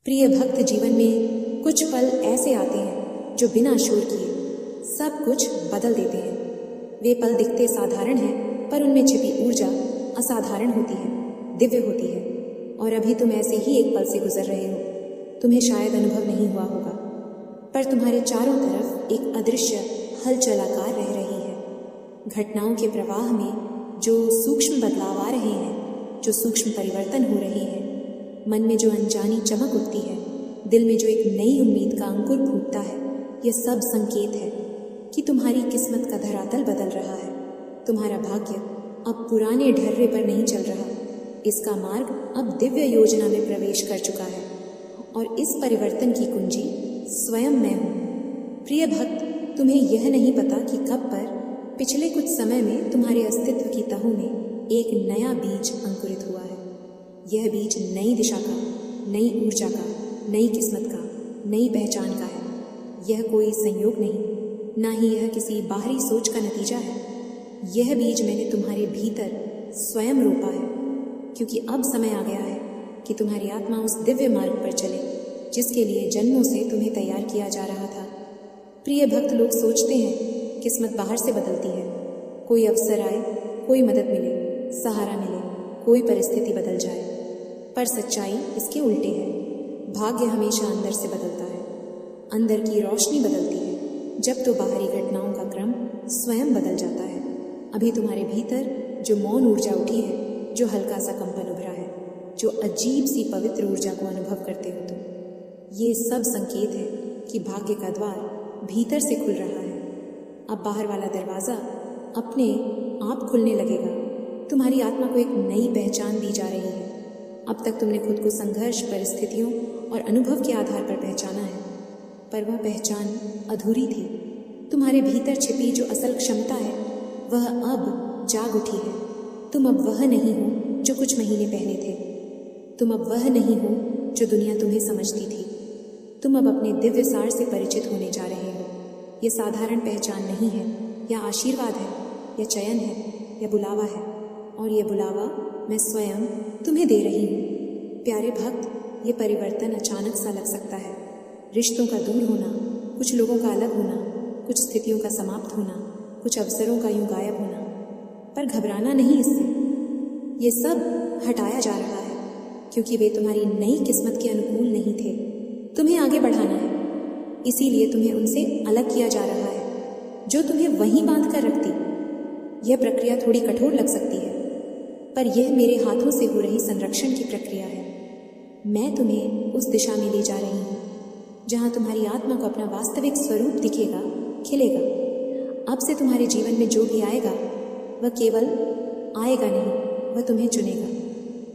प्रिय भक्त, जीवन में कुछ पल ऐसे आते हैं जो बिना शोर किए सब कुछ बदल देते हैं। वे पल दिखते साधारण हैं, पर उनमें छिपी ऊर्जा असाधारण होती है, दिव्य होती है। और अभी तुम ऐसे ही एक पल से गुजर रहे हो। तुम्हें शायद अनुभव नहीं हुआ होगा, पर तुम्हारे चारों तरफ एक अदृश्य हलचल आकार रह रही है। घटनाओं के प्रवाह में जो सूक्ष्म बदलाव आ रहे हैं, जो सूक्ष्म परिवर्तन हो रहे हैं, मन में जो अनजानी चमक उठती है, दिल में जो एक नई उम्मीद का अंकुर फूटता है, यह सब संकेत है कि तुम्हारी किस्मत का धरातल बदल रहा है। तुम्हारा भाग्य अब पुराने ढर्रे पर नहीं चल रहा। इसका मार्ग अब दिव्य योजना में प्रवेश कर चुका है, और इस परिवर्तन की कुंजी स्वयं मैं हूँ। प्रिय भक्त, तुम्हें यह नहीं पता कि कब पर पिछले कुछ समय में तुम्हारे अस्तित्व की तहों में एक नया बीज अंकुरित हुआ है। यह बीज नई दिशा का, नई ऊर्जा का, नई किस्मत का, नई पहचान का है। यह कोई संयोग नहीं, ना ही यह किसी बाहरी सोच का नतीजा है। यह बीज मैंने तुम्हारे भीतर स्वयं रोपा है, क्योंकि अब समय आ गया है कि तुम्हारी आत्मा उस दिव्य मार्ग पर चले जिसके लिए जन्मों से तुम्हें तैयार किया जा रहा था। प्रिय भक्त, लोग सोचते हैं किस्मत बाहर से बदलती है। कोई अवसर आए, कोई मदद मिले, सहारा मिले, कोई परिस्थिति बदल जाए, पर सच्चाई इसके उल्टे है। भाग्य हमेशा अंदर से बदलता है। अंदर की रोशनी बदलती है जब तो बाहरी घटनाओं का क्रम स्वयं बदल जाता है। अभी तुम्हारे भीतर जो मौन ऊर्जा उठी है, जो हल्का सा कंपन उभरा है, जो अजीब सी पवित्र ऊर्जा को अनुभव करते हो तुम, ये सब संकेत है कि भाग्य का द्वार भीतर से खुल रहा है। अब बाहर वाला दरवाज़ा अपने आप खुलने लगेगा। तुम्हारी आत्मा को एक नई पहचान दी जा रही है। अब तक तुमने खुद को संघर्ष, परिस्थितियों और अनुभव के आधार पर पहचाना है, पर वह पहचान अधूरी थी। तुम्हारे भीतर छिपी जो असल क्षमता है, वह अब जाग उठी है। तुम अब वह नहीं हो जो कुछ महीने पहले थे। तुम अब वह नहीं हो जो दुनिया तुम्हें समझती थी। तुम अब अपने दिव्य सार से परिचित होने जा रहे हो। यह साधारण पहचान नहीं है, यह आशीर्वाद है, यह चयन है, यह बुलावा है, और यह बुलावा मैं स्वयं तुम्हें दे रही हूँ। प्यारे भक्त, ये परिवर्तन अचानक सा लग सकता है। रिश्तों का दूर होना, कुछ लोगों का अलग होना, कुछ स्थितियों का समाप्त होना, कुछ अवसरों का यूं गायब होना, पर घबराना नहीं इससे। ये सब हटाया जा रहा है, क्योंकि वे तुम्हारी नई किस्मत के अनुकूल नहीं थे। तुम्हें आगे बढ़ाना है, इसीलिए तुम्हें उनसे अलग किया जा रहा है जो तुम्हें वहीं बांध कर रखती। यह प्रक्रिया थोड़ी कठोर लग सकती है, पर यह मेरे हाथों से हो रही संरक्षण की प्रक्रिया है। मैं तुम्हें उस दिशा में ले जा रही हूँ जहाँ तुम्हारी आत्मा को अपना वास्तविक स्वरूप दिखेगा, खिलेगा। अब से तुम्हारे जीवन में जो भी आएगा, वह केवल आएगा नहीं, वह तुम्हें चुनेगा।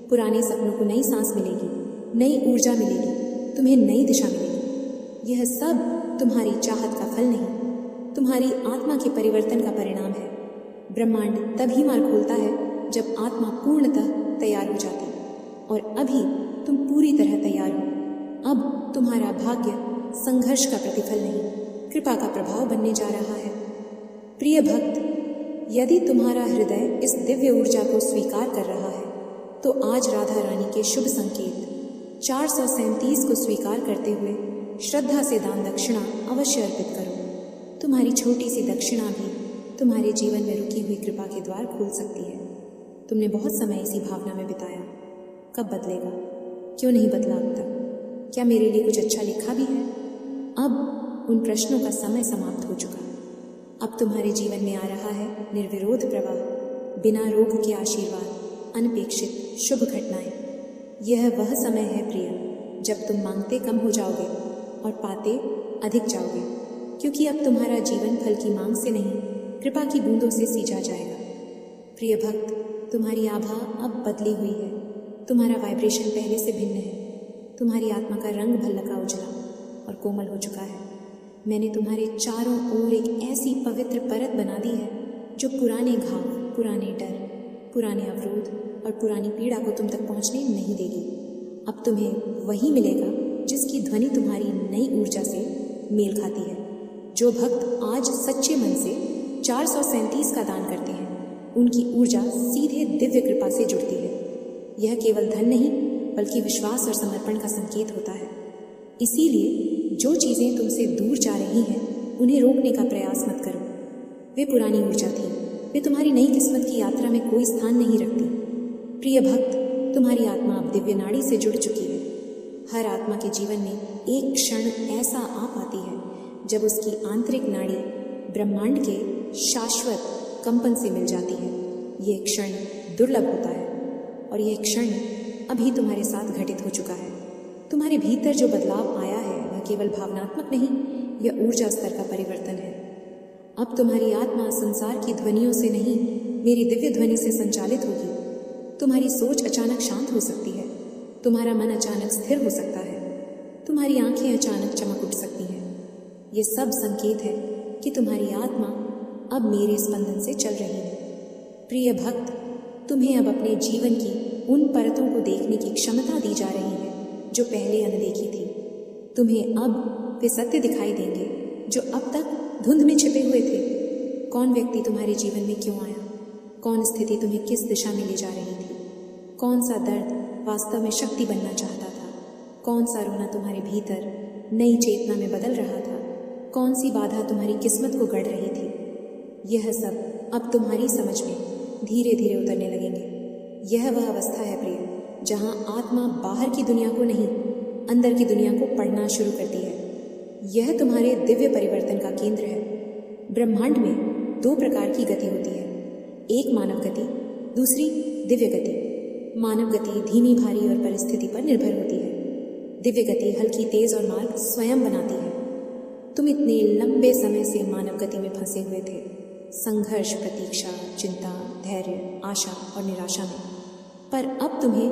पुराने सपनों को नई सांस मिलेगी, नई ऊर्जा मिलेगी, तुम्हें नई दिशा मिलेगी। यह सब तुम्हारी चाहत का फल नहीं, तुम्हारी आत्मा के परिवर्तन का परिणाम है। ब्रह्मांड तभी मार्ग खोलता है जब आत्मा पूर्णतः तैयार हो जाती, और अभी तुम पूरी तरह तैयार हो। अब तुम्हारा भाग्य संघर्ष का प्रतिफल नहीं, कृपा का प्रभाव बनने जा रहा है। प्रिय भक्त, यदि तुम्हारा हृदय इस दिव्य ऊर्जा को स्वीकार कर रहा है, तो आज राधा रानी के शुभ संकेत 437 को स्वीकार करते हुए श्रद्धा से दान दक्षिणा अवश्य अर्पित करो। तुम्हारी छोटी सी दक्षिणा भी तुम्हारे जीवन में रुकी हुई कृपा के द्वार खोल सकती है। तुमने बहुत समय इसी भावना में बिताया। कब बदलेगा? क्यों नहीं बदला अब तक? क्या मेरे लिए कुछ अच्छा लिखा भी है? अब उन प्रश्नों का समय समाप्त हो चुका। अब तुम्हारे जीवन में आ रहा है निर्विरोध प्रवाह, बिना रोग के आशीर्वाद, अनपेक्षित शुभ घटनाएं। यह वह समय है प्रिय, जब तुम मांगते कम हो जाओगे और पाते अधिक जाओगे, क्योंकि अब तुम्हारा जीवन फल की मांग से नहीं, कृपा की बूंदों से सींचा जाएगा। प्रिय भक्त, तुम्हारी आभा अब बदली हुई है। तुम्हारा वाइब्रेशन पहले से भिन्न है। तुम्हारी आत्मा का रंग भल्लका उजला और कोमल हो चुका है। मैंने तुम्हारे चारों ओर एक ऐसी पवित्र परत बना दी है जो पुराने घाव, पुराने डर, पुराने अवरोध और पुरानी पीड़ा को तुम तक पहुंचने नहीं देगी। अब तुम्हें वही मिलेगा जिसकी ध्वनि तुम्हारी नई ऊर्जा से मेल खाती है। जो भक्त आज सच्चे मन से 437 का दान करते हैं, उनकी ऊर्जा सीधे दिव्य कृपा से जुड़ती है। यह केवल धन नहीं, बल्कि विश्वास और समर्पण का संकेत होता है। इसीलिए जो चीज़ें तुमसे दूर जा रही हैं उन्हें रोकने का प्रयास मत करो। वे पुरानी ऊर्जा थी, वे तुम्हारी नई किस्मत की यात्रा में कोई स्थान नहीं रखती। प्रिय भक्त, तुम्हारी आत्मा अब दिव्य नाड़ी से जुड़ चुकी है। हर आत्मा के जीवन में एक क्षण ऐसा आ पाती है जब उसकी आंतरिक नाड़ी ब्रह्मांड के शाश्वत कंपन से मिल जाती है। यह क्षण दुर्लभ होता है और यह क्षण अभी तुम्हारे साथ घटित हो चुका है। तुम्हारे भीतर जो बदलाव आया है वह केवल भावनात्मक नहीं, यह ऊर्जा स्तर का परिवर्तन है। अब तुम्हारी आत्मा संसार की ध्वनियों से नहीं, मेरी दिव्य ध्वनि से संचालित होगी। तुम्हारी सोच अचानक शांत हो सकती है, तुम्हारा मन अचानक स्थिर हो सकता है, तुम्हारी आंखें अचानक चमक उठ सकती हैं। ये सब संकेत है कि तुम्हारी आत्मा अब मेरे स्पंदन से चल रही है। प्रिय भक्त, तुम्हें अब अपने जीवन की उन परतों को देखने की क्षमता दी जा रही है जो पहले अनदेखी थी। तुम्हें अब वे सत्य दिखाई देंगे जो अब तक धुंध में छिपे हुए थे। कौन व्यक्ति तुम्हारे जीवन में क्यों आया, कौन स्थिति तुम्हें किस दिशा में ले जा रही थी, कौन सा दर्द वास्तव में शक्ति बनना चाहता था, कौन सा रोना तुम्हारे भीतर नई चेतना में बदल रहा था, कौन सी बाधा तुम्हारी किस्मत को गढ़ रही थी। यह सब अब तुम्हारी समझ में धीरे धीरे उतरने लगेंगे। यह वह अवस्था है प्रिय, जहाँ आत्मा बाहर की दुनिया को नहीं, अंदर की दुनिया को पढ़ना शुरू करती है। यह तुम्हारे दिव्य परिवर्तन का केंद्र है। ब्रह्मांड में दो प्रकार की गति होती है, एक मानव गति, दूसरी दिव्य गति। मानव गति धीमी, भारी और परिस्थिति पर निर्भर होती है। दिव्य गति हल्की, तेज और मार्ग स्वयं बनाती है। तुम इतने लंबे समय से मानव गति में फंसे हुए थे, संघर्ष, प्रतीक्षा, चिंता, धैर्य, आशा और निराशा में, पर अब तुम्हें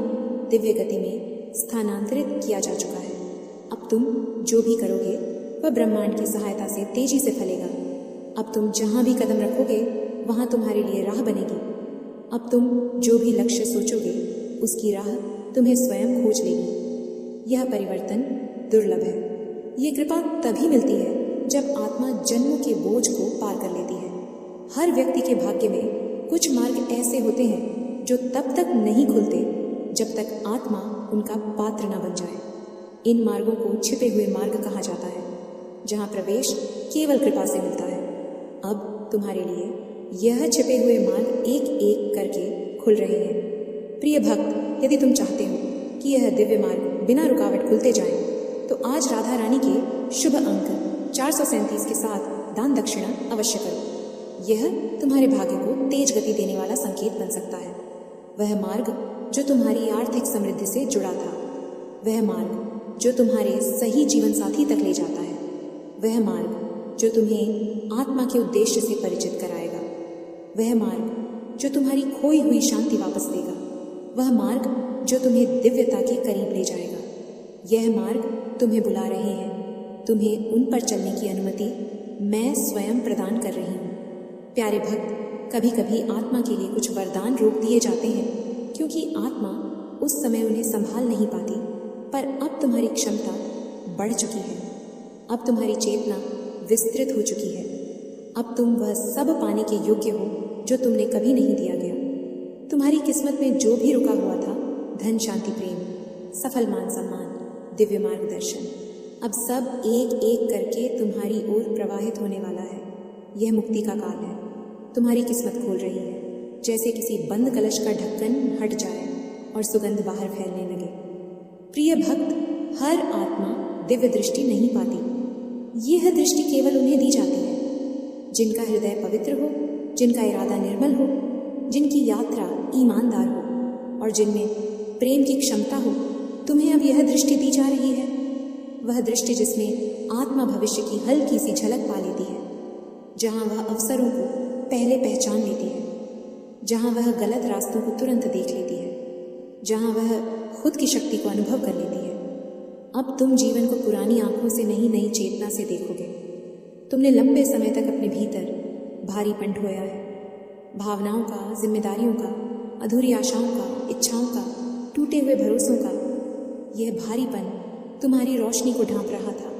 दिव्य गति में स्थानांतरित किया जा चुका है। अब तुम जो भी करोगे वह ब्रह्मांड की सहायता से तेजी से फलेगा। अब तुम जहाँ भी कदम रखोगे वहाँ तुम्हारे लिए राह बनेगी। अब तुम जो भी लक्ष्य सोचोगे उसकी राह तुम्हें स्वयं खोज लेगी। यह परिवर्तन दुर्लभ है। ये कृपा तभी मिलती है जब आत्मा जन्मों के बोझ को पार कर लेती है। हर व्यक्ति के भाग्य में कुछ मार्ग ऐसे होते हैं जो तब तक नहीं खुलते जब तक आत्मा उनका पात्र न बन जाए। इन मार्गों को छिपे हुए मार्ग कहा जाता है, जहाँ प्रवेश केवल कृपा से मिलता है। अब तुम्हारे लिए यह छिपे हुए मार्ग एक एक करके खुल रहे हैं। प्रिय भक्त, यदि तुम चाहते हो कि यह दिव्य मार्ग बिना रुकावट खुलते जाएं, तो आज राधा रानी के शुभ अंक 437 के साथ दान दक्षिणा अवश्य करो। यह तुम्हारे भाग्य को तेज गति देने वाला संकेत बन सकता है। वह मार्ग जो तुम्हारी आर्थिक समृद्धि से जुड़ा था, वह मार्ग जो तुम्हारे सही जीवन साथी तक ले जाता है, वह मार्ग जो तुम्हें आत्मा के उद्देश्य से परिचित कराएगा, वह मार्ग जो तुम्हारी खोई हुई शांति वापस देगा, वह मार्ग जो तुम्हें दिव्यता के करीब ले जाएगा। यह मार्ग तुम्हें बुला रहे हैं। तुम्हें उन पर चलने की अनुमति मैं स्वयं प्रदान कर रही हूँ। प्यारे भक्त, कभी कभी आत्मा के लिए कुछ वरदान रोक दिए जाते हैं क्योंकि आत्मा उस समय उन्हें संभाल नहीं पाती, पर अब तुम्हारी क्षमता बढ़ चुकी है। अब तुम्हारी चेतना विस्तृत हो चुकी है। अब तुम वह सब पाने के योग्य हो जो तुमने कभी नहीं दिया गया। तुम्हारी किस्मत में जो भी रुका हुआ था, धन, शांति, प्रेम, सफल मान सम्मान, दिव्य मार्गदर्शन, अब सब एक एक करके तुम्हारी ओर प्रवाहित होने वाला है। यह मुक्ति का काल है। तुम्हारी किस्मत खोल रही है, जैसे किसी बंद कलश का ढक्कन हट जाए और सुगंध बाहर फैलने लगे। प्रिय भक्त, हर आत्मा दिव्य दृष्टि नहीं पाती। यह दृष्टि केवल उन्हें दी जाती है जिनका हृदय पवित्र हो, जिनका इरादा निर्मल हो, जिनकी यात्रा ईमानदार हो और जिनमें प्रेम की क्षमता हो। तुम्हें अब यह दृष्टि दी जा रही है, वह दृष्टि जिसमें आत्मा भविष्य की हल्की सी झलक पा लेती है, जहाँ वह अवसरों को पहले पहचान लेती है, जहाँ वह गलत रास्तों को तुरंत देख लेती है, जहाँ वह खुद की शक्ति को अनुभव कर लेती है। अब तुम जीवन को पुरानी आंखों से नहीं, नई चेतना से देखोगे। तुमने लंबे समय तक अपने भीतर भारीपन ढोया है, भावनाओं का, जिम्मेदारियों का, अधूरी आशाओं का, इच्छाओं का, टूटे हुए भरोसों का। यह भारीपन तुम्हारी रोशनी को ढांप रहा था।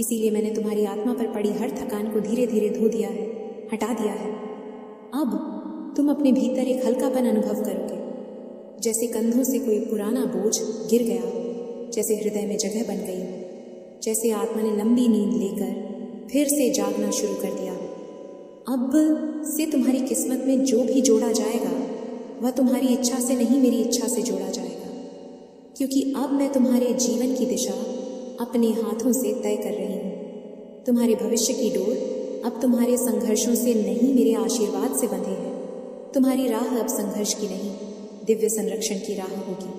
इसीलिए मैंने तुम्हारी आत्मा पर पड़ी हर थकान को धीरे धीरे धो दिया है, हटा दिया है। अब तुम अपने भीतर एक हल्कापन अनुभव करोगे, जैसे कंधों से कोई पुराना बोझ गिर गया, जैसे हृदय में जगह बन गई हो। जैसे आत्मा ने लंबी नींद लेकर फिर से जागना शुरू कर दिया हो। अब से तुम्हारी किस्मत में जो भी जोड़ा जाएगा वह तुम्हारी इच्छा से नहीं, मेरी इच्छा से जोड़ा जाएगा, क्योंकि अब मैं तुम्हारे जीवन की दिशा अपने हाथों से तय कर रही हूँ। तुम्हारे भविष्य की डोर अब तुम्हारे संघर्षों से नहीं, मेरे आशीर्वाद से बंधे हैं। तुम्हारी राह अब संघर्ष की नहीं, दिव्य संरक्षण की राह होगी।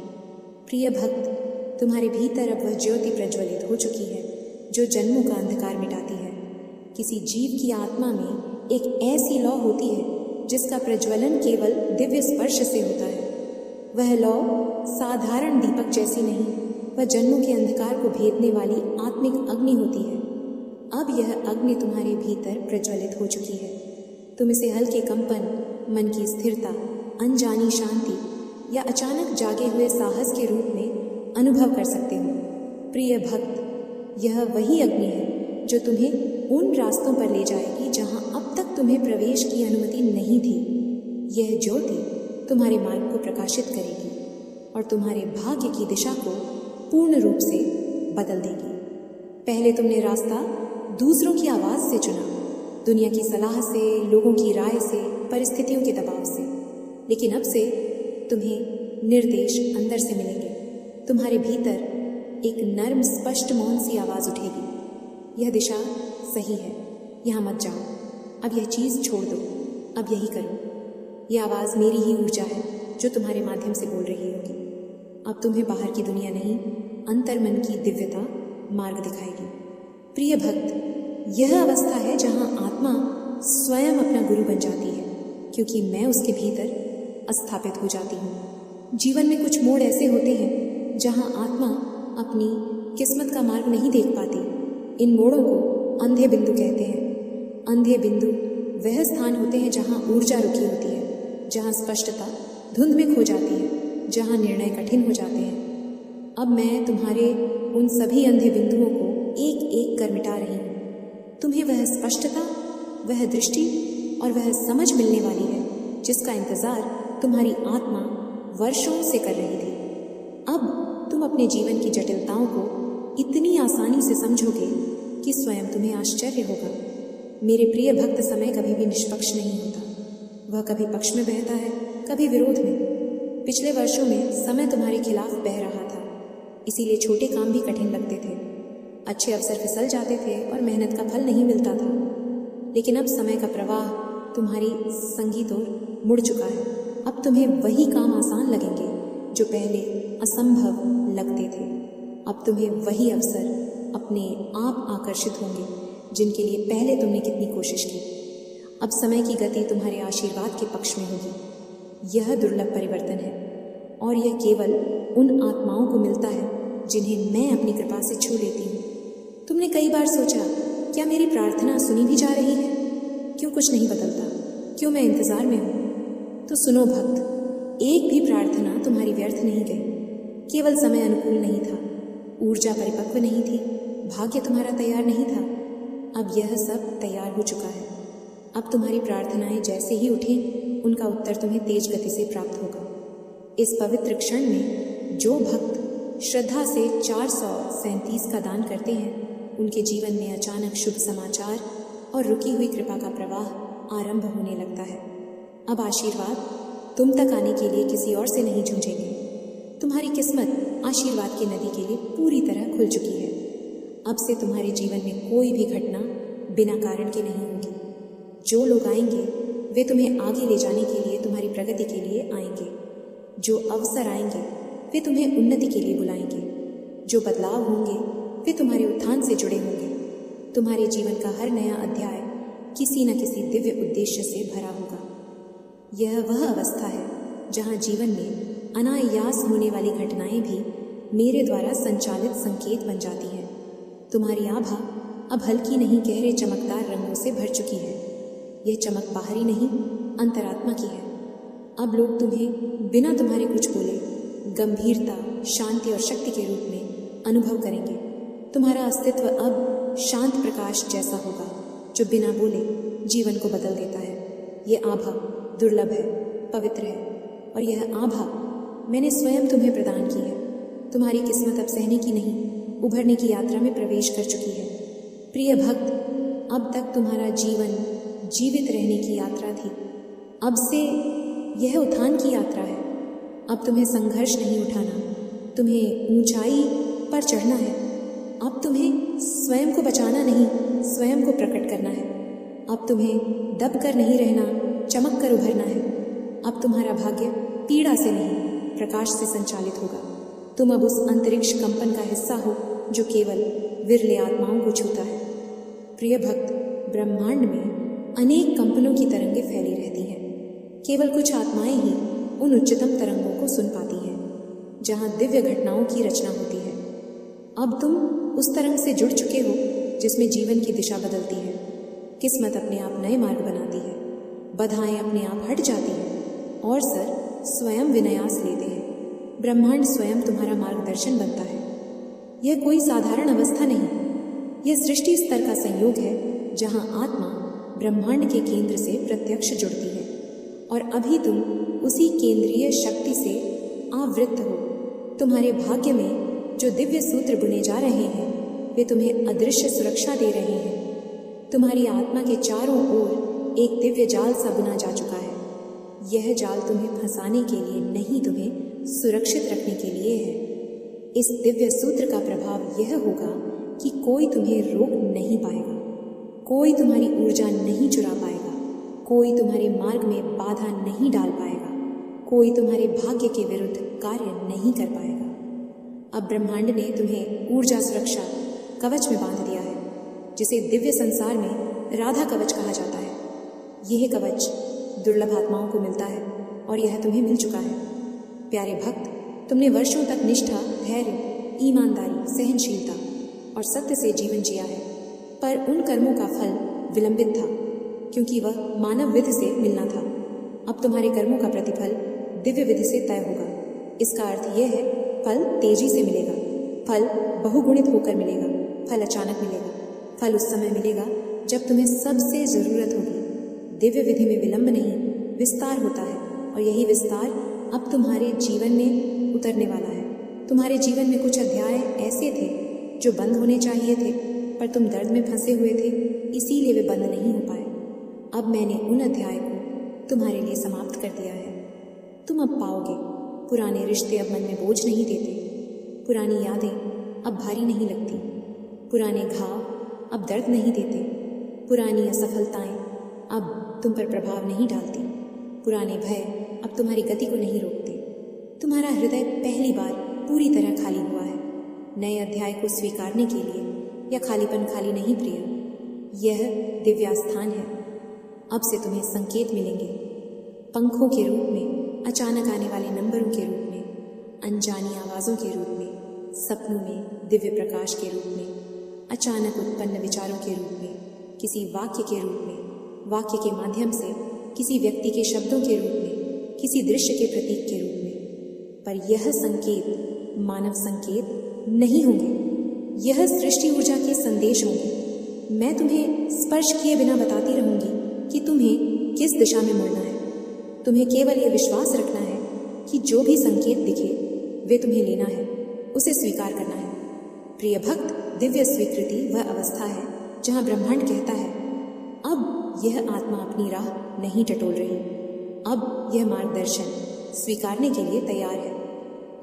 प्रिय भक्त, तुम्हारे भीतर अब वह ज्योति प्रज्वलित हो चुकी है जो जन्मों का अंधकार मिटाती है। किसी जीव की आत्मा में एक ऐसी लौ होती है जिसका प्रज्वलन केवल दिव्य स्पर्श से होता है। वह लौ साधारण दीपक जैसी नहीं, वह जन्मों के अंधकार को भेदने वाली आत्मिक अग्नि होती है। अब यह अग्नि तुम्हारे भीतर प्रज्वलित हो चुकी है। तुम इसे हल्के कंपन, मन की स्थिरता, अनजानी शांति या अचानक जागे हुए साहस के रूप में अनुभव कर सकते हो। प्रिय भक्त, यह वही अग्नि है जो तुम्हें उन रास्तों पर ले जाएगी जहां अब तक तुम्हें प्रवेश की अनुमति नहीं थी। यह ज्योति तुम्हारे मार्ग को प्रकाशित करेगी और तुम्हारे भाग्य की दिशा को पूर्ण रूप से बदल देगी। पहले तुमने रास्ता दूसरों की आवाज़ से चुना, दुनिया की सलाह से, लोगों की राय से, परिस्थितियों के दबाव से, लेकिन अब से तुम्हें निर्देश अंदर से मिलेंगे। तुम्हारे भीतर एक नर्म स्पष्ट मौन सी आवाज़ उठेगी, यह दिशा सही है, यहाँ मत जाओ, अब यह चीज़ छोड़ दो, अब यही करो। यह आवाज़ मेरी ही ऊर्जा है जो तुम्हारे माध्यम से बोल रही होगी। अब तुम्हें बाहर की दुनिया नहीं, अंतर्मन की दिव्यता मार्ग दिखाएगी। प्रिय भक्त, यह अवस्था है जहाँ आत्मा स्वयं अपना गुरु बन जाती है, क्योंकि मैं उसके भीतर स्थापित हो जाती हूँ। जीवन में कुछ मोड़ ऐसे होते हैं जहाँ आत्मा अपनी किस्मत का मार्ग नहीं देख पाती। इन मोड़ों को अंधे बिंदु कहते हैं। अंधे बिंदु वह स्थान होते हैं जहाँ ऊर्जा रुकी होती है, जहाँ स्पष्टता धुंध में खो जाती है, जहाँ निर्णय कठिन हो जाते हैं। अब मैं तुम्हारे उन सभी अंधे बिंदुओं को एक एक कर मिटा रही हूँ। तुम्हें वह स्पष्टता, वह दृष्टि और वह समझ मिलने वाली है जिसका इंतजार तुम्हारी आत्मा वर्षों से कर रही थी। अब तुम अपने जीवन की जटिलताओं को इतनी आसानी से समझोगे कि स्वयं तुम्हें आश्चर्य होगा। मेरे प्रिय भक्त, समय कभी भी निष्पक्ष नहीं होता। वह कभी पक्ष में बहता है, कभी विरोध में। पिछले वर्षों में समय तुम्हारे खिलाफ बह रहा था, इसीलिए छोटे काम भी कठिन लगते थे, अच्छे अवसर फिसल जाते थे और मेहनत का फल नहीं मिलता था। लेकिन अब समय का प्रवाह तुम्हारी संगीत ओर मुड़ चुका है। अब तुम्हें वही काम आसान लगेंगे जो पहले असंभव लगते थे। अब तुम्हें वही अवसर अपने आप आकर्षित होंगे जिनके लिए पहले तुमने कितनी कोशिश की। अब समय की गति तुम्हारे आशीर्वाद के पक्ष में होगी। यह दुर्लभ परिवर्तन है और यह केवल उन आत्माओं को मिलता है जिन्हें मैं अपनी कृपा से छू लेती हूँ। तुमने कई बार सोचा, क्या मेरी प्रार्थना सुनी भी जा रही है? क्यों कुछ नहीं बदलता? क्यों मैं इंतजार में हूँ? तो सुनो भक्त, एक भी प्रार्थना तुम्हारी व्यर्थ नहीं गई। केवल समय अनुकूल नहीं था, ऊर्जा परिपक्व नहीं थी, भाग्य तुम्हारा तैयार नहीं था। अब यह सब तैयार हो चुका है। अब तुम्हारी प्रार्थनाएं जैसे ही उठें, उनका उत्तर तुम्हें तेज गति से प्राप्त होगा। इस पवित्र क्षण में जो भक्त श्रद्धा से 437 का दान करते हैं, उनके जीवन में अचानक शुभ समाचार और रुकी हुई कृपा का प्रवाह आरंभ होने लगता है। अब आशीर्वाद तुम तक आने के लिए किसी और से नहीं जूझेंगे। तुम्हारी किस्मत आशीर्वाद की नदी के लिए पूरी तरह खुल चुकी है। अब से तुम्हारे जीवन में कोई भी घटना बिना कारण के नहीं होगी। जो लोग आएंगे वे तुम्हें आगे ले जाने के लिए, तुम्हारी प्रगति के लिए आएंगे। जो अवसर आएंगे वे तुम्हें उन्नति के लिए बुलाएंगे। जो बदलाव होंगे वे तुम्हारे उत्थान से जुड़े होंगे। तुम्हारे जीवन का हर नया अध्याय किसी न किसी दिव्य उद्देश्य से भरा होगा। यह वह अवस्था है जहाँ जीवन में अनायास होने वाली घटनाएं भी मेरे द्वारा संचालित संकेत बन जाती हैं। तुम्हारी आभा अब हल्की नहीं, गहरे चमकदार रंगों से भर चुकी है। यह चमक बाहरी नहीं, अंतरात्मा की है। अब लोग तुम्हें बिना तुम्हारे कुछ बोले गंभीरता, शांति और शक्ति के रूप में अनुभव करेंगे। तुम्हारा अस्तित्व अब शांत प्रकाश जैसा होगा जो बिना बोले जीवन को बदल देता है। यह आभा दुर्लभ है, पवित्र है और यह आभा मैंने स्वयं तुम्हें प्रदान की है। तुम्हारी किस्मत अब सहने की नहीं, उभरने की यात्रा में प्रवेश कर चुकी है। प्रिय भक्त, अब तक तुम्हारा जीवन जीवित रहने की यात्रा थी, अब से यह उत्थान की यात्रा है। अब तुम्हें संघर्ष नहीं उठाना, तुम्हें ऊंचाई पर चढ़ना है। अब तुम्हें स्वयं को बचाना नहीं, स्वयं को प्रकट करना है। अब तुम्हें दब कर नहीं रहना, चमक कर उभरना है। अब तुम्हारा भाग्य पीड़ा से नहीं, प्रकाश से संचालित होगा। तुम अब उस अंतरिक्ष कंपन का हिस्सा हो जो केवल विरले आत्माओं को छूता है। प्रिय भक्त, ब्रह्मांड में अनेक कंपनों की तरंगें फैली रहती हैं। केवल कुछ आत्माएं ही उन उच्चतम तरंगों को सुन पाती हैं जहां दिव्य घटनाओं की रचना होती है। अब तुम उस तरंग से जुड़ चुके हो जिसमें जीवन की दिशा बदलती है, किस्मत अपने आप नए मार्ग बनाती है, बाधाएं अपने आप हट जाती हैं और सर स्वयं विन्यास लेते हैं। ब्रह्मांड स्वयं तुम्हारा मार्गदर्शन बनता है। यह कोई साधारण अवस्था नहीं, यह सृष्टि स्तर का संयोग है जहां आत्मा ब्रह्मांड के केंद्र से प्रत्यक्ष जुड़ती है और अभी तुम उसी केंद्रीय शक्ति से आवृत्त हो। तुम्हारे भाग्य में जो दिव्य सूत्र बुने जा रहे हैं वे तुम्हें अदृश्य सुरक्षा दे रहे हैं। तुम्हारी आत्मा के चारों ओर एक दिव्य जाल सा बुना जा चुका है। यह जाल तुम्हें फंसाने के लिए नहीं, तुम्हें सुरक्षित रखने के लिए है। इस दिव्य सूत्र का प्रभाव यह होगा कि कोई तुम्हें रोक नहीं पाएगा, कोई तुम्हारी ऊर्जा नहीं चुरा पाएगा, कोई तुम्हारे मार्ग में बाधा नहीं डाल पाएगा, कोई तुम्हारे भाग्य के विरुद्ध कार्य नहीं कर पाएगा। अब ब्रह्मांड ने तुम्हें ऊर्जा सुरक्षा कवच में बांध दिया है, जिसे दिव्य संसार में राधा कवच कहा जाता है। यह कवच दुर्लभ आत्माओं को मिलता है और यह तुम्हें मिल चुका है। प्यारे भक्त, तुमने वर्षों तक निष्ठा, धैर्य, ईमानदारी, सहनशीलता और सत्य से जीवन जिया है, पर उन कर्मों का फल विलंबित था क्योंकि वह मानव विधि से मिलना था। अब तुम्हारे कर्मों का प्रतिफल दिव्य विधि से तय होगा। इसका अर्थ यह है, फल तेजी से मिलेगा, फल बहुगुणित होकर मिलेगा, फल अचानक मिलेगा, फल उस समय मिलेगा जब तुम्हें सबसे जरूरत होगी। दिव्य विधि में विलंब नहीं, विस्तार होता है और यही विस्तार अब तुम्हारे जीवन में उतरने वाला है। तुम्हारे जीवन में कुछ अध्याय ऐसे थे जो बंद होने चाहिए थे, पर तुम दर्द में फंसे हुए थे, इसीलिए वे बंद नहीं हो पाए। अब मैंने उन अध्याय को तुम्हारे लिए समाप्त कर दिया है। तुम अब पाओगे, पुराने रिश्ते अब मन में बोझ नहीं देते, पुरानी यादें अब भारी नहीं लगती, पुराने घाव अब दर्द नहीं देते, पुरानी असफलताएं अब तुम पर प्रभाव नहीं डालती, पुराने भय अब तुम्हारी गति को नहीं रोकते। तुम्हारा हृदय पहली बार पूरी तरह खाली हुआ है नए अध्याय को स्वीकारने के लिए। यह खालीपन खाली नहीं प्रिय, यह दिव्यास्थान है। अब से तुम्हें संकेत मिलेंगे, पंखों के रूप में, अचानक आने वाले नंबरों के रूप में, अनजानी आवाज़ों के रूप में, सपनों में दिव्य प्रकाश के रूप में, अचानक उत्पन्न विचारों के रूप में, किसी वाक्य के रूप में, वाक्य के माध्यम से, किसी व्यक्ति के शब्दों के रूप में, किसी दृश्य के प्रतीक के रूप में। पर यह संकेत मानव संकेत नहीं होंगे, यह सृष्टि ऊर्जा के संदेश होंगे। मैं तुम्हें स्पर्श किए बिना बताती रहूंगी कि तुम्हें किस दिशा में मुड़ना है। तुम्हें केवल यह विश्वास रखना है कि जो भी संकेत दिखे वे तुम्हें लेना है, उसे स्वीकार करना है। प्रिय भक्त, दिव्य स्वीकृति वह अवस्था है जहाँ ब्रह्मांड कहता है, अब यह आत्मा अपनी राह नहीं टटोल रही, अब यह मार्गदर्शन स्वीकारने के लिए तैयार है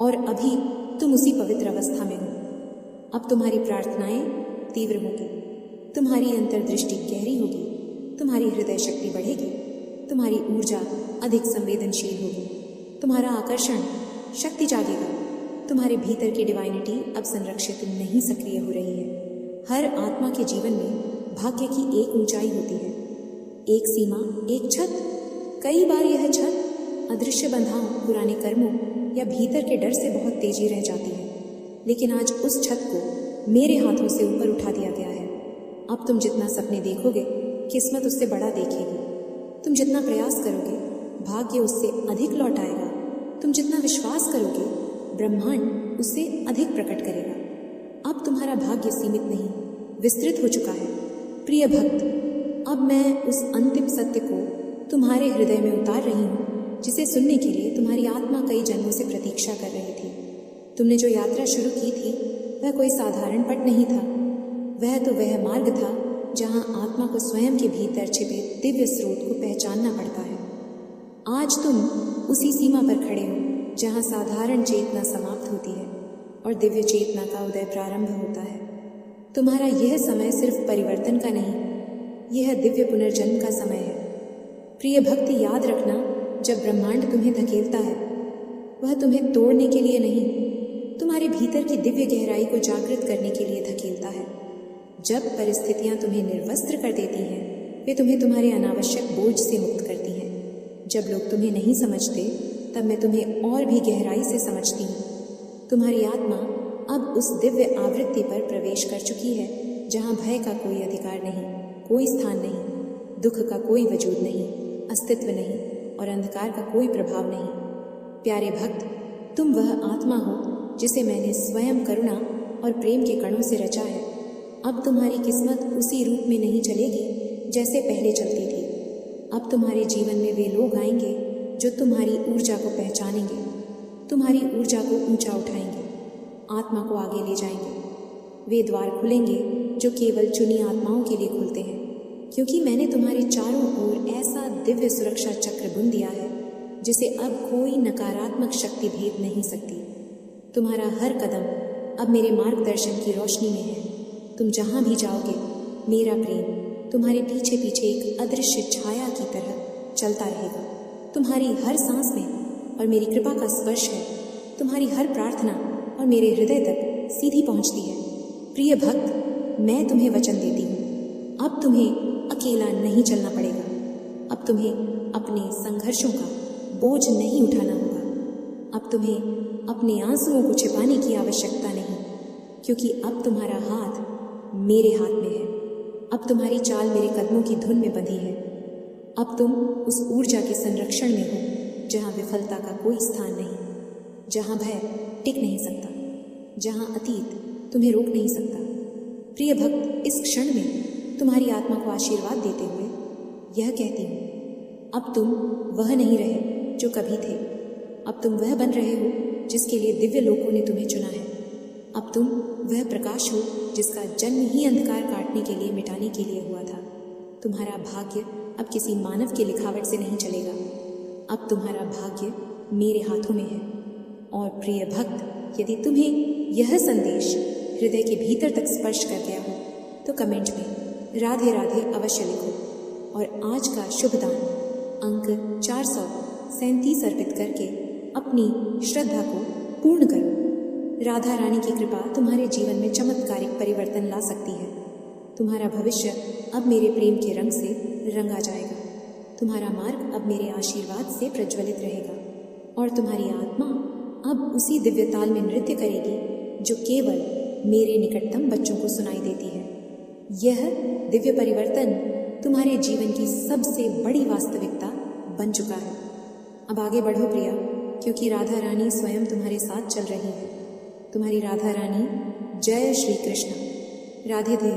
और अभी तुम उसी पवित्र अवस्था में हो। अब तुम्हारी प्रार्थनाएं तीव्र होगी, तुम्हारी अंतर्दृष्टि गहरी होगी, तुम्हारी हृदय शक्ति बढ़ेगी, तुम्हारी ऊर्जा अधिक संवेदनशील होगी, तुम्हारा आकर्षण शक्ति जागेगा, तुम्हारे भीतर की डिवाइनिटी अब संरक्षित नहीं सक्रिय हो रही है। हर आत्मा के जीवन में भाग्य की एक ऊंचाई होती है, एक सीमा, एक छत। कई बार यह छत अदृश्य बंधाओं, पुराने कर्मों या भीतर के डर से बहुत तेजी रह जाती है, लेकिन आज उस छत को मेरे हाथों से ऊपर उठा दिया गया है। अब तुम जितना सपने देखोगे, किस्मत उससे बड़ा देखेगी। तुम जितना प्रयास करोगे, भाग्य उससे अधिक लौट आएगा। तुम जितना विश्वास करोगे, ब्रह्मांड उससे अधिक प्रकट करेगा। अब तुम्हारा भाग्य सीमित नहीं, विस्तृत हो चुका है। प्रिय भक्त, अब मैं उस अंतिम सत्य को तुम्हारे हृदय में उतार रही हूँ, जिसे सुनने के लिए तुम्हारी आत्मा कई जन्मों से प्रतीक्षा कर रही थी। तुमने जो यात्रा शुरू की थी वह कोई साधारण पट नहीं था, वह तो वह मार्ग था जहाँ आत्मा को स्वयं के भीतर छिपे दिव्य स्रोत को पहचानना पड़ता है। आज तुम उसी सीमा पर खड़े हो जहाँ साधारण चेतना समाप्त होती है और दिव्य चेतना का उदय प्रारंभ होता है। तुम्हारा यह समय सिर्फ परिवर्तन का नहीं, यह दिव्य पुनर्जन्म का समय है। प्रिय भक्त, याद रखना, जब ब्रह्मांड तुम्हें धकेलता है वह तुम्हें तोड़ने के लिए नहीं, तुम्हारे भीतर की दिव्य गहराई को जागृत करने के लिए धकेलता है। जब परिस्थितियां तुम्हें निर्वस्त्र कर देती हैं, वे तुम्हें तुम्हारे अनावश्यक बोझ से मुक्त करती हैं। जब लोग तुम्हें नहीं समझते, तब मैं तुम्हें और भी गहराई से समझती हूँ। तुम्हारी आत्मा अब उस दिव्य आवृत्ति पर प्रवेश कर चुकी है जहाँ भय का कोई अधिकार नहीं, कोई स्थान नहीं, दुख का कोई वजूद नहीं, अस्तित्व नहीं और अंधकार का कोई प्रभाव नहीं। प्यारे भक्त, तुम वह आत्मा हो जिसे मैंने स्वयं करुणा और प्रेम के कणों से रचा है। अब तुम्हारी किस्मत उसी रूप में नहीं चलेगी जैसे पहले चलती थी। अब तुम्हारे जीवन में वे लोग आएंगे जो तुम्हारी ऊर्जा को पहचानेंगे, तुम्हारी ऊर्जा को ऊंचा उठाएंगे, आत्मा को आगे ले जाएंगे। वे द्वार खुलेंगे जो केवल चुनी आत्माओं के लिए खुलते हैं, क्योंकि मैंने तुम्हारे चारों ओर ऐसा दिव्य सुरक्षा चक्र बुन दिया है जिसे अब कोई नकारात्मक शक्ति भेद नहीं सकती। तुम्हारा हर कदम अब मेरे मार्गदर्शन की रोशनी में है। तुम जहाँ भी जाओगे, मेरा प्रेम तुम्हारे पीछे पीछे एक अदृश्य छाया की तरह चलता रहेगा। तुम्हारी हर सांस में और मेरी कृपा का स्पर्श है। तुम्हारी हर प्रार्थना और मेरे हृदय तक सीधी पहुँचती है। प्रिय भक्त, मैं तुम्हें वचन देती हूँ, अब तुम्हें अकेला नहीं चलना पड़ेगा। अब तुम्हें अपने संघर्षों का बोझ नहीं उठाना होगा। अब तुम्हें अपने आंसुओं को छिपाने की आवश्यकता नहीं, क्योंकि अब तुम्हारा हाथ मेरे हाथ में है। अब तुम्हारी चाल मेरे कदमों की धुन में बंधी है। अब तुम उस ऊर्जा के संरक्षण में हो जहाँ विफलता का कोई स्थान नहीं, जहाँ भय टिक नहीं सकता, जहाँ अतीत तुम्हें रोक नहीं सकता। प्रिय भक्त, इस क्षण में तुम्हारी आत्मा को आशीर्वाद देते हुए यह कहती हूँ, अब तुम वह नहीं रहे जो कभी थे। अब तुम वह बन रहे हो जिसके लिए दिव्य लोकों ने तुम्हें चुना है। अब तुम वह प्रकाश हो जिसका जन्म ही अंधकार काटने के लिए, मिटाने के लिए हुआ था। तुम्हारा भाग्य अब किसी मानव के लिखावट से नहीं चलेगा। अब तुम्हारा भाग्य मेरे हाथों में है। और प्रिय भक्त, यदि तुम्हें यह संदेश हृदय के भीतर तक स्पर्श कर गया हो तो कमेंट में राधे राधे अवश्य लिखो और आज का शुभ दान अंक 437 अर्पित करके अपनी श्रद्धा को पूर्ण करो। राधा रानी की कृपा तुम्हारे जीवन में चमत्कारिक परिवर्तन ला सकती है। तुम्हारा भविष्य अब मेरे प्रेम के रंग से रंगा जाएगा। तुम्हारा मार्ग अब मेरे आशीर्वाद से प्रज्वलित रहेगा और तुम्हारी आत्मा अब उसी दिव्य ताल में नृत्य करेगी जो केवल मेरे निकटतम बच्चों को सुनाई देती है। यह दिव्य परिवर्तन तुम्हारे जीवन की सबसे बड़ी वास्तविकता बन चुका है। अब आगे बढ़ो प्रिया, क्योंकि राधा रानी स्वयं तुम्हारे साथ चल रही है। तुम्हारी राधा रानी। जय श्री कृष्ण। राधे थे।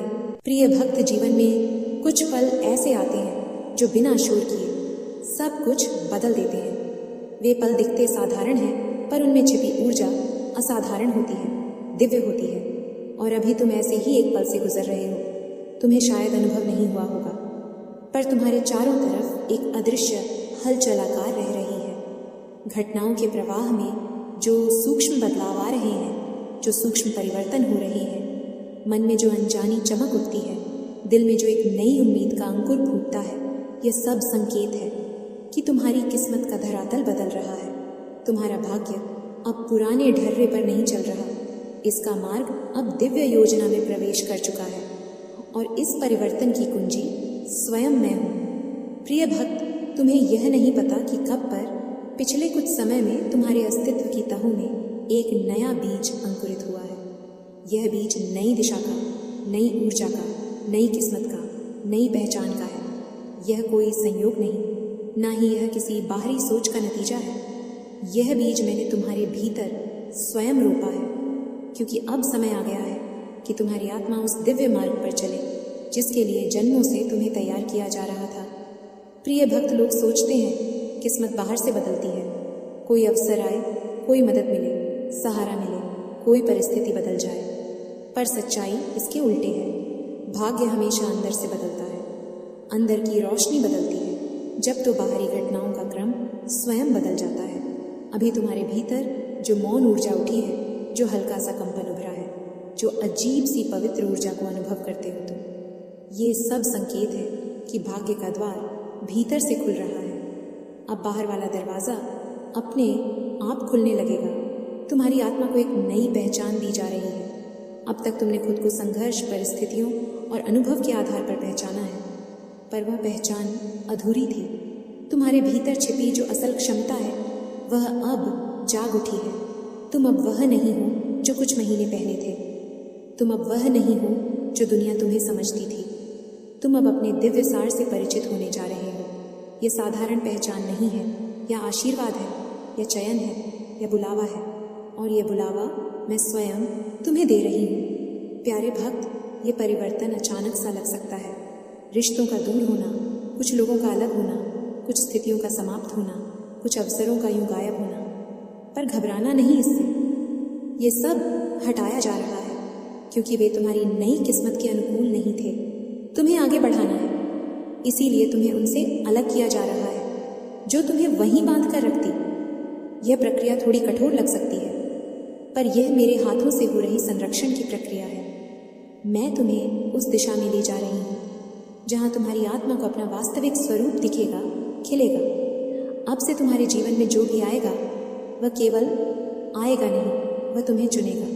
प्रिय भक्त, जीवन में कुछ पल ऐसे आते हैं जो बिना शोर किए सब कुछ बदल देते हैं। वे पल दिखते साधारण हैं, पर उनमें छिपी ऊर्जा असाधारण होती है, दिव्य होती है। और अभी तुम ऐसे ही एक पल से गुजर रहे हो। तुम्हें शायद अनुभव नहीं हुआ होगा, पर तुम्हारे चारों तरफ एक अदृश्य हलचल आकार रह रही है। घटनाओं के प्रवाह में जो सूक्ष्म बदलाव आ रहे हैं, जो सूक्ष्म परिवर्तन हो रहे हैं, मन में जो अनजानी चमक उठती है, दिल में जो एक नई उम्मीद का अंकुर फूटता है, यह सब संकेत है कि तुम्हारी किस्मत का धरातल बदल रहा है। तुम्हारा भाग्य अब पुराने ढर्रे पर नहीं चल रहा। इसका मार्ग अब दिव्य योजना में प्रवेश कर चुका है और इस परिवर्तन की कुंजी स्वयं मैं हूँ। प्रिय भक्त, तुम्हें यह नहीं पता कि कब पर पिछले कुछ समय में तुम्हारे अस्तित्व की तहों में एक नया बीज अंकुरित हुआ है। यह बीज नई दिशा का, नई ऊर्जा का, नई किस्मत का, नई पहचान का है। यह कोई संयोग नहीं, ना ही यह किसी बाहरी सोच का नतीजा है। यह बीज मैंने तुम्हारे भीतर स्वयं रोपा है, क्योंकि अब समय आ गया है कि तुम्हारी आत्मा उस दिव्य मार्ग पर चले जिसके लिए जन्मों से तुम्हें तैयार किया जा रहा था। प्रिय भक्त, लोग सोचते हैं किस्मत बाहर से बदलती है। कोई अवसर आए, कोई मदद मिले, सहारा मिले, कोई परिस्थिति बदल जाए, पर सच्चाई इसके उल्टे है। भाग्य हमेशा अंदर से बदलता है, अंदर की रोशनी बदलती है जब तो बाहरी घटनाओं का क्रम स्वयं बदल जाता है। अभी तुम्हारे भीतर जो मौन ऊर्जा उठी है, जो हल्का सा कंपन उभरा है, जो अजीब सी पवित्र ऊर्जा को अनुभव करते हो तुम, ये सब संकेत है कि भाग्य का द्वार भीतर से खुल रहा है। अब बाहर वाला दरवाज़ा अपने आप खुलने लगेगा। तुम्हारी आत्मा को एक नई पहचान दी जा रही है। अब तक तुमने खुद को संघर्ष, परिस्थितियों और अनुभव के आधार पर पहचाना है, पर वह पहचान अधूरी थी। तुम्हारे भीतर छिपी जो असल क्षमता है वह अब जाग उठी है। तुम अब वह नहीं हो जो कुछ महीने पहले थे। तुम अब वह नहीं हो जो दुनिया तुम्हें समझती थी। तुम अब अपने दिव्य सार से परिचित होने जा रहे हो। यह साधारण पहचान नहीं है, या आशीर्वाद है, या चयन है, या बुलावा है, और यह बुलावा मैं स्वयं तुम्हें दे रही हूँ। प्यारे भक्त, ये परिवर्तन अचानक सा लग सकता है। रिश्तों का दूर होना, कुछ लोगों का अलग होना, कुछ स्थितियों का समाप्त होना, कुछ अवसरों का यूं गायब होना। पर घबराना नहीं इससे, ये सब हटाया जा रहा है, क्योंकि वे तुम्हारी नई किस्मत के अनुकूल नहीं थे। तुम्हें आगे बढ़ाना है, इसीलिए तुम्हें उनसे अलग किया जा रहा है जो तुम्हें वहीं बांध कर रखती। यह प्रक्रिया थोड़ी कठोर लग सकती है, पर यह मेरे हाथों से हो रही संरक्षण की प्रक्रिया है। मैं तुम्हें उस दिशा में ले जा रही हूँ जहाँ तुम्हारी आत्मा को अपना वास्तविक स्वरूप दिखेगा, खिलेगा। अब से तुम्हारे जीवन में जो भी आएगा वह केवल आएगा नहीं, वह तुम्हें चुनेगा।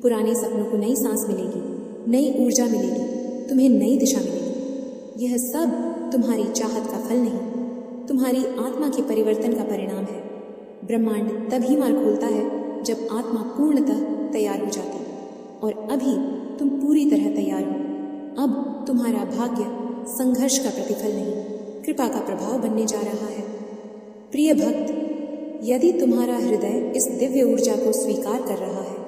पुराने सपनों को नई सांस मिलेगी, नई ऊर्जा मिलेगी, तुम्हें नई दिशा मिलेगी। यह सब तुम्हारी चाहत का फल नहीं, तुम्हारी आत्मा के परिवर्तन का परिणाम है। ब्रह्मांड तभी मार्ग खोलता है जब आत्मा पूर्णतः तैयार हो जाती, और अभी तुम पूरी तरह तैयार हो। अब तुम्हारा भाग्य संघर्ष का प्रतिफल नहीं, कृपा का प्रभाव बनने जा रहा है। प्रिय भक्त, यदि तुम्हारा हृदय इस दिव्य ऊर्जा को स्वीकार कर रहा है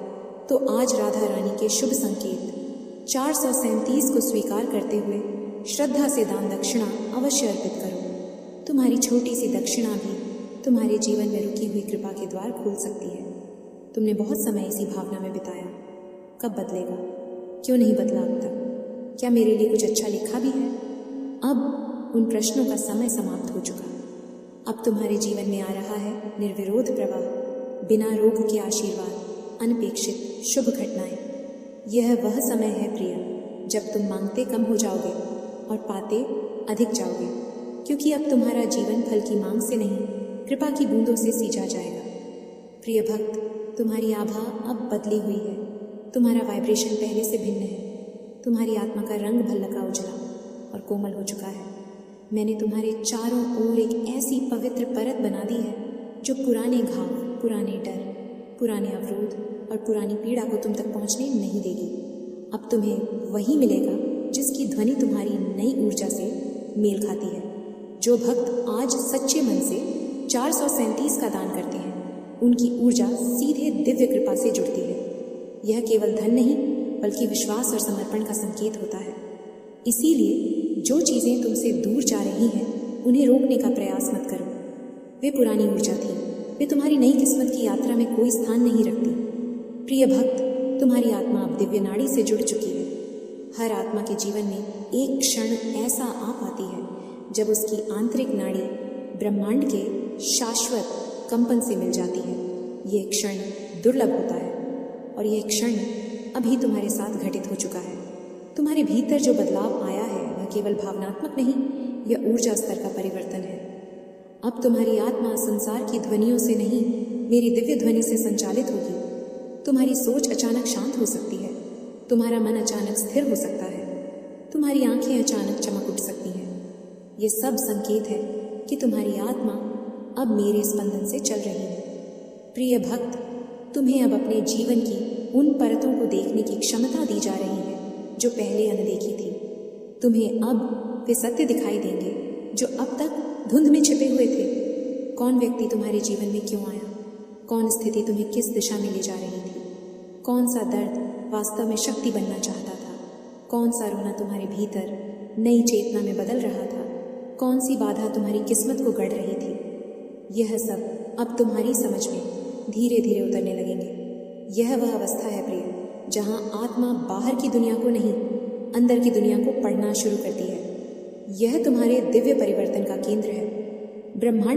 तो आज राधा रानी के शुभ संकेत 437 को स्वीकार करते हुए श्रद्धा से दान दक्षिणा अवश्य अर्पित करो। तुम्हारी छोटी सी दक्षिणा भी तुम्हारे जीवन में रुकी हुई कृपा के द्वार खोल सकती है। तुमने बहुत समय इसी भावना में बिताया। कब बदलेगा? क्यों नहीं बदला अब तक? क्या मेरे लिए कुछ अच्छा लिखा भी है? अब उन प्रश्नों का समय समाप्त हो चुका। अब तुम्हारे जीवन में आ रहा है निर्विरोध प्रवाह, बिना रोग के आशीर्वाद, अनपेक्षित शुभ घटनाएं। यह वह समय है प्रिय, जब तुम मांगते कम हो जाओगे और पाते अधिक जाओगे, क्योंकि अब तुम्हारा जीवन फल की मांग से नहीं, कृपा की बूंदों से सींचा जाएगा। प्रिय भक्त, तुम्हारी आभा अब बदली हुई है। तुम्हारा वाइब्रेशन पहले से भिन्न है। तुम्हारी आत्मा का रंग भल्लका उजला और कोमल हो चुका है। मैंने तुम्हारे चारों ओर एक ऐसी पवित्र परत बना दी है जो पुराने घाव, पुराने डर, पुराने अवरोध और पुरानी पीड़ा को तुम तक पहुंचने नहीं देगी। अब तुम्हें वही मिलेगा जिसकी ध्वनि तुम्हारी नई ऊर्जा से मेल खाती है। जो भक्त आज सच्चे मन से 437 का दान करते हैं, उनकी ऊर्जा सीधे दिव्य कृपा से जुड़ती है। यह केवल धन नहीं, बल्कि विश्वास और समर्पण का संकेत होता है। इसीलिए जो चीज़ें तुमसे दूर जा रही हैं, उन्हें रोकने का प्रयास मत करो। वे पुरानी ऊर्जा थी, वे तुम्हारी नई किस्मत की यात्रा में कोई स्थान नहीं रखती। प्रिय भक्त, तुम्हारी आत्मा अब दिव्य नाड़ी से जुड़ चुकी है। हर आत्मा के जीवन में एक क्षण ऐसा आ पाती है जब उसकी आंतरिक नाड़ी ब्रह्मांड के शाश्वत कंपन से मिल जाती है। ये क्षण दुर्लभ होता है, और यह क्षण अभी तुम्हारे साथ घटित हो चुका है। तुम्हारे भीतर जो बदलाव आया है वह केवल भावनात्मक नहीं, यह ऊर्जा स्तर का परिवर्तन है। अब तुम्हारी आत्मा संसार की ध्वनियों से नहीं, मेरी दिव्य ध्वनि से संचालित होगी। तुम्हारी सोच अचानक शांत हो सकती है, तुम्हारा मन अचानक स्थिर हो सकता है, तुम्हारी आंखें अचानक चमक उठ सकती हैं। ये सब संकेत है कि तुम्हारी आत्मा अब मेरे स्पंदन से चल रही है। प्रिय भक्त, तुम्हें अब अपने जीवन की उन परतों को देखने की क्षमता दी जा रही है जो पहले अनदेखी थी। तुम्हें अब वे सत्य दिखाई देंगे जो अब तक धुंध में छिपे हुए थे। कौन व्यक्ति तुम्हारे जीवन में क्यों आया, कौन स्थिति तुम्हें किस दिशा में ले जा रही थी, कौन सा दर्द वास्तव में शक्ति बनना चाहता था, कौन सा रोना तुम्हारे भीतर नई चेतना में बदल रहा था, कौन सी बाधा तुम्हारी किस्मत को गढ़ रही थी। यह सब अब तुम्हारी समझ में धीरे धीरे उतरने लगेंगे। यह वह अवस्था है प्रिय, जहाँ आत्मा बाहर की दुनिया को नहीं, अंदर की दुनिया को पढ़ना शुरू करती है। यह तुम्हारे दिव्य परिवर्तन का केंद्र है। ब्रह्मांड